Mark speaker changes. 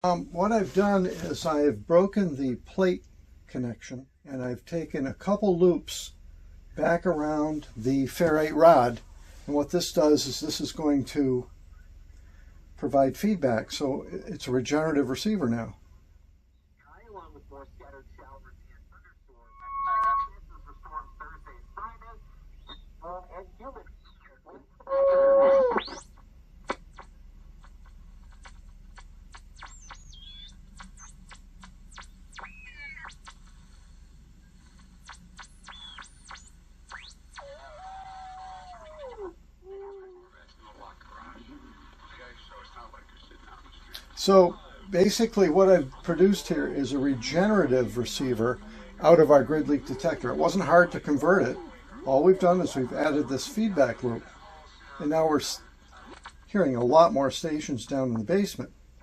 Speaker 1: What I've done is I've broken the plate connection and I've taken a couple loops back around the Ferrite rod, and what this does is this is going to provide feedback, so it's a regenerative receiver now.
Speaker 2: Along with more scattered showers and thunderstorms. Chances for storms Thursday and Friday. Warm and humid.
Speaker 1: So basically what I've produced here is a regenerative receiver out of our grid leak detector. It wasn't hard to convert it. All we've done is we've added this feedback loop, and now we're hearing a lot more stations down in the basement.